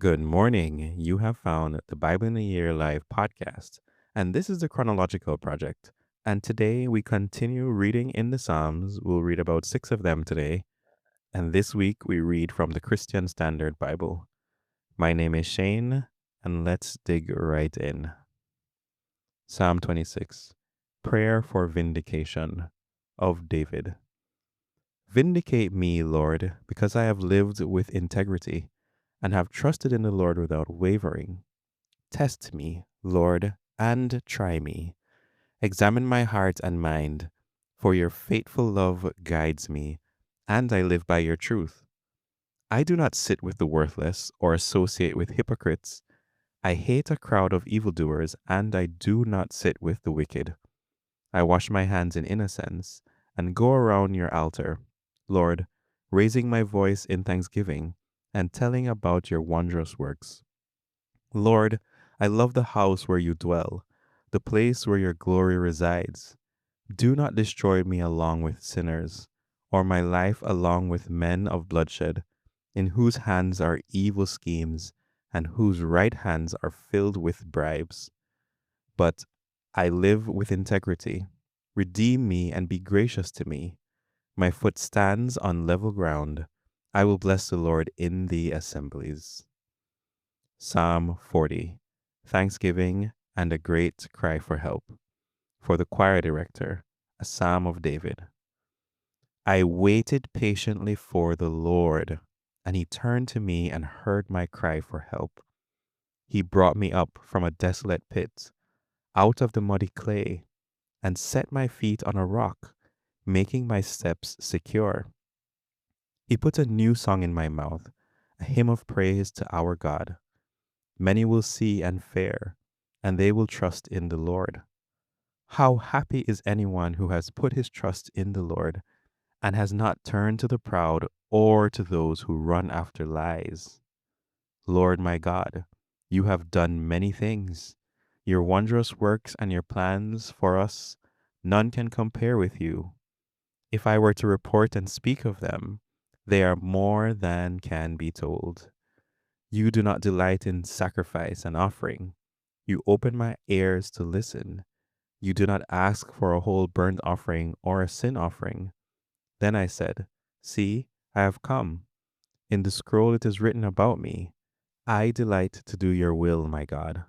Good morning. You have found the Bible in a Year Live podcast, and this is the Chronological Project. And today we continue reading in the Psalms. We'll read about six of them today. And this week we read from the Christian Standard Bible. My name is Shane, and let's dig right in. Psalm 26 Prayer for Vindication of David. Vindicate me, Lord, because I have lived with integrity and have trusted in the Lord without wavering. Test me, Lord, and try me. Examine my heart and mind, for your faithful love guides me, and I live by your truth. I do not sit with the worthless or associate with hypocrites. I hate a crowd of evildoers, and I do not sit with the wicked. I wash my hands in innocence and go around your altar, Lord, raising my voice in thanksgiving and telling about your wondrous works. Lord, I love the house where you dwell, the place where your glory resides. Do not destroy me along with sinners, or my life along with men of bloodshed, in whose hands are evil schemes, and whose right hands are filled with bribes. But I live with integrity. Redeem me and be gracious to me. My foot stands on level ground. I will bless the Lord in the assemblies. Psalm 40 Thanksgiving and a Great Cry for Help. For the choir director, a psalm of David. I waited patiently for the Lord, and he turned to me and heard my cry for help. He brought me up from a desolate pit, out of the muddy clay, and set my feet on a rock, making my steps secure. He put a new song in my mouth, a hymn of praise to our God. Many will see and fear, and they will trust in the Lord. How happy is anyone who has put his trust in the Lord and has not turned to the proud or to those who run after lies. Lord my God, you have done many things. Your wondrous works and your plans for us, none can compare with you. If I were to report and speak of them, they are more than can be told. You do not delight in sacrifice and offering. You open my ears to listen. You do not ask for a whole burnt offering or a sin offering. Then I said, See, I have come. In the scroll it is written about me. I delight to do your will, my God,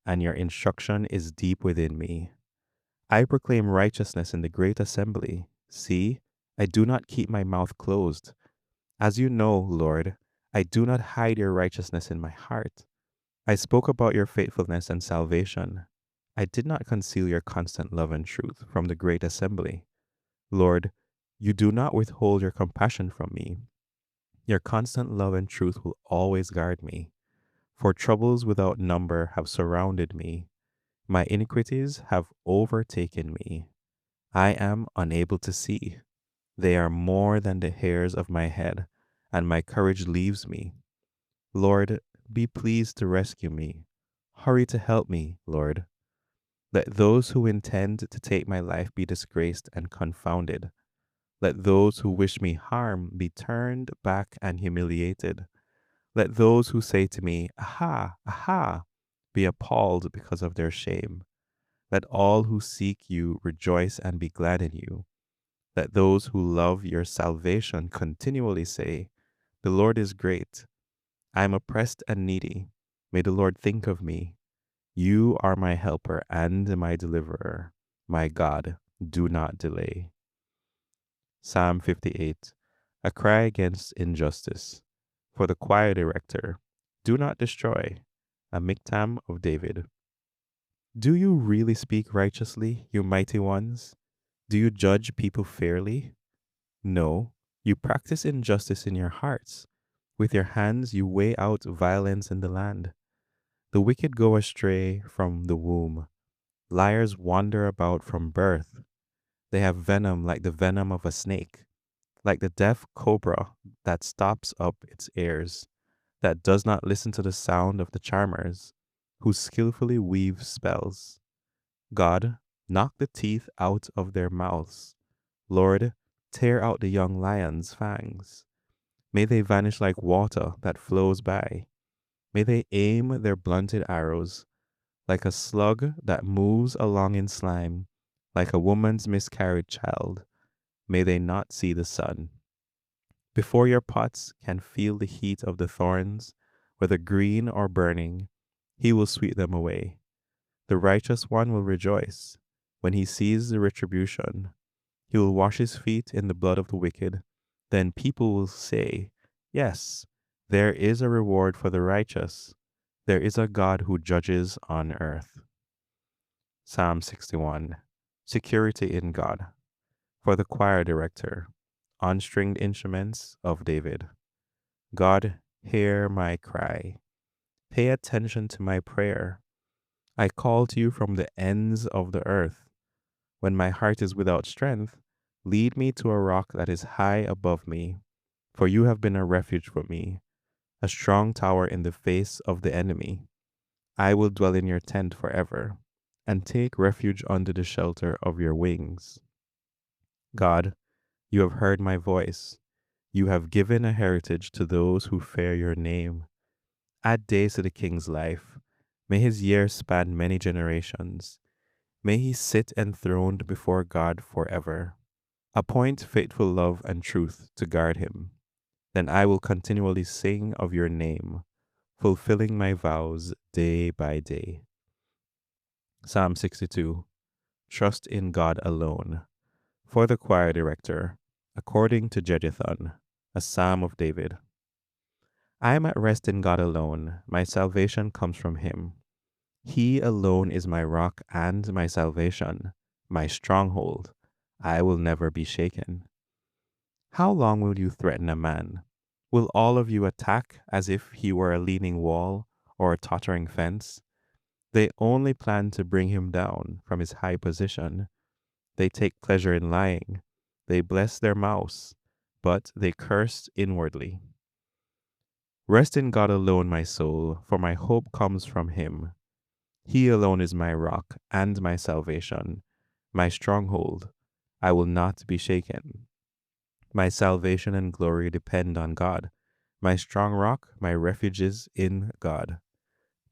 and your instruction is deep within me. I proclaim righteousness in the great assembly. See, I do not keep my mouth closed. As you know, Lord, I do not hide your righteousness in my heart. I spoke about your faithfulness and salvation. I did not conceal your constant love and truth from the great assembly. Lord, you do not withhold your compassion from me. Your constant love and truth will always guard me. For troubles without number have surrounded me. My iniquities have overtaken me. I am unable to see. They are more than the hairs of my head, and my courage leaves me. Lord, be pleased to rescue me. Hurry to help me, Lord. Let those who intend to take my life be disgraced and confounded. Let those who wish me harm be turned back and humiliated. Let those who say to me, Aha, aha, be appalled because of their shame. Let all who seek you rejoice and be glad in you. Let those who love your salvation continually say, The Lord is great. I am oppressed and needy. May the Lord think of me. You are my helper and my deliverer. My God, do not delay. Psalm 58, a cry against injustice. For the choir director, do not destroy, a miktam of David. Do you really speak righteously, you mighty ones? Do you judge people fairly? No, you practice injustice in your hearts. With your hands you weigh out violence in the land. The wicked go astray from the womb. Liars wander about from birth. They have venom like the venom of a snake, like the deaf cobra that stops up its ears, that does not listen to the sound of the charmers, who skillfully weave spells. God, knock the teeth out of their mouths. Lord, tear out the young lion's fangs. May they vanish like water that flows by. May they aim their blunted arrows like a slug that moves along in slime, like a woman's miscarried child. May they not see the sun. Before your pots can feel the heat of the thorns, whether green or burning, he will sweep them away. The righteous one will rejoice when he sees the retribution. He will wash his feet in the blood of the wicked. Then people will say, yes, there is a reward for the righteous. There is a God who judges on earth. Psalm 61. Security in God. For the choir director, on stringed instruments of David. God, hear my cry. Pay attention to my prayer. I call to you from the ends of the earth. When my heart is without strength, lead me to a rock that is high above me. For you have been a refuge for me, a strong tower in the face of the enemy. I will dwell in your tent forever, and take refuge under the shelter of your wings. God, you have heard my voice. You have given a heritage to those who fear your name. Add days to the king's life. May his years span many generations. May he sit enthroned before God forever. Appoint faithful love and truth to guard him. Then I will continually sing of your name, fulfilling my vows day by day. Psalm 62. Trust in God alone. For the choir director, according to Jeduthun, a psalm of David. I am at rest in God alone. My salvation comes from him. He alone is my rock and my salvation, my stronghold. I will never be shaken. How long will you threaten a man? Will all of you attack as if he were a leaning wall or a tottering fence? They only plan to bring him down from his high position. They take pleasure in lying. They bless their mouths, but they curse inwardly. Rest in God alone, my soul, for my hope comes from him. He alone is my rock and my salvation, my stronghold. I will not be shaken. My salvation and glory depend on God. My strong rock, my refuge is in God.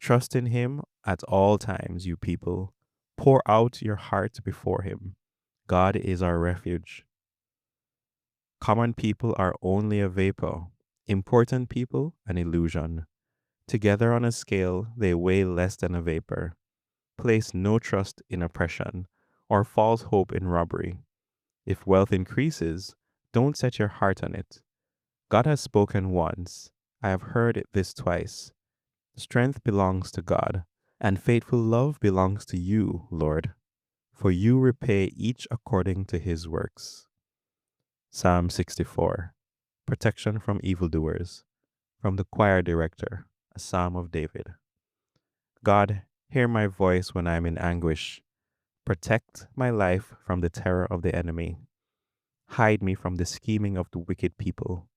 Trust in him at all times, you people. Pour out your heart before him. God is our refuge. Common people are only a vapor, important people an illusion. Together on a scale, they weigh less than a vapor. Place no trust in oppression or false hope in robbery. If wealth increases, don't set your heart on it. God has spoken once. I have heard it this twice. Strength belongs to God, and faithful love belongs to you, Lord, for you repay each according to his works. Psalm 64. Protection from evildoers. From the choir director, a psalm of David. God, hear my voice when I am in anguish. Protect my life from the terror of the enemy. Hide me from the scheming of the wicked people,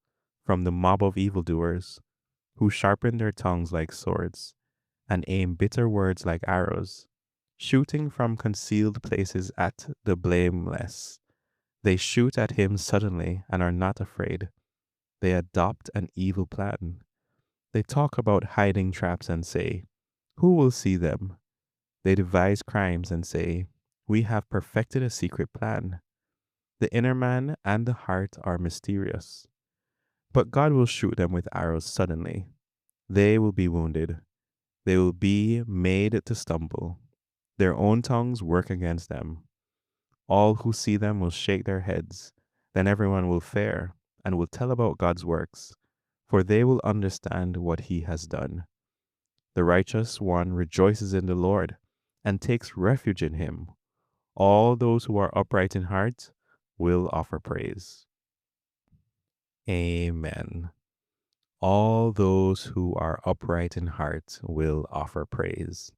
from the mob of evildoers, who sharpen their tongues like swords, and aim bitter words like arrows, shooting from concealed places at the blameless. They shoot at him suddenly and are not afraid. They adopt an evil plan. They talk about hiding traps and say, who will see them? They devise crimes and say, we have perfected a secret plan. The inner man and the heart are mysterious. But God will shoot them with arrows suddenly. They will be wounded. They will be made to stumble. Their own tongues work against them. All who see them will shake their heads. Then everyone will fear and will tell about God's works, for they will understand what he has done. The righteous one rejoices in the Lord and takes refuge in him. All those who are upright in heart will offer praise. Amen. All those who are upright in heart will offer praise.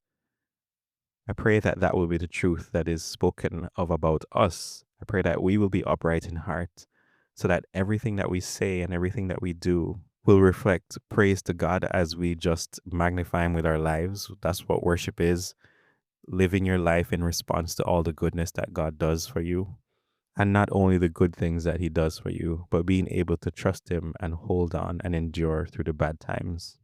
I pray that that will be the truth that is spoken of about us. I pray that we will be upright in heart so that everything that we say and everything that we do will reflect praise to God as we just magnify him with our lives. That's what worship is, living your life in response to all the goodness that God does for you. And not only the good things that he does for you, but being able to trust him and hold on and endure through the bad times.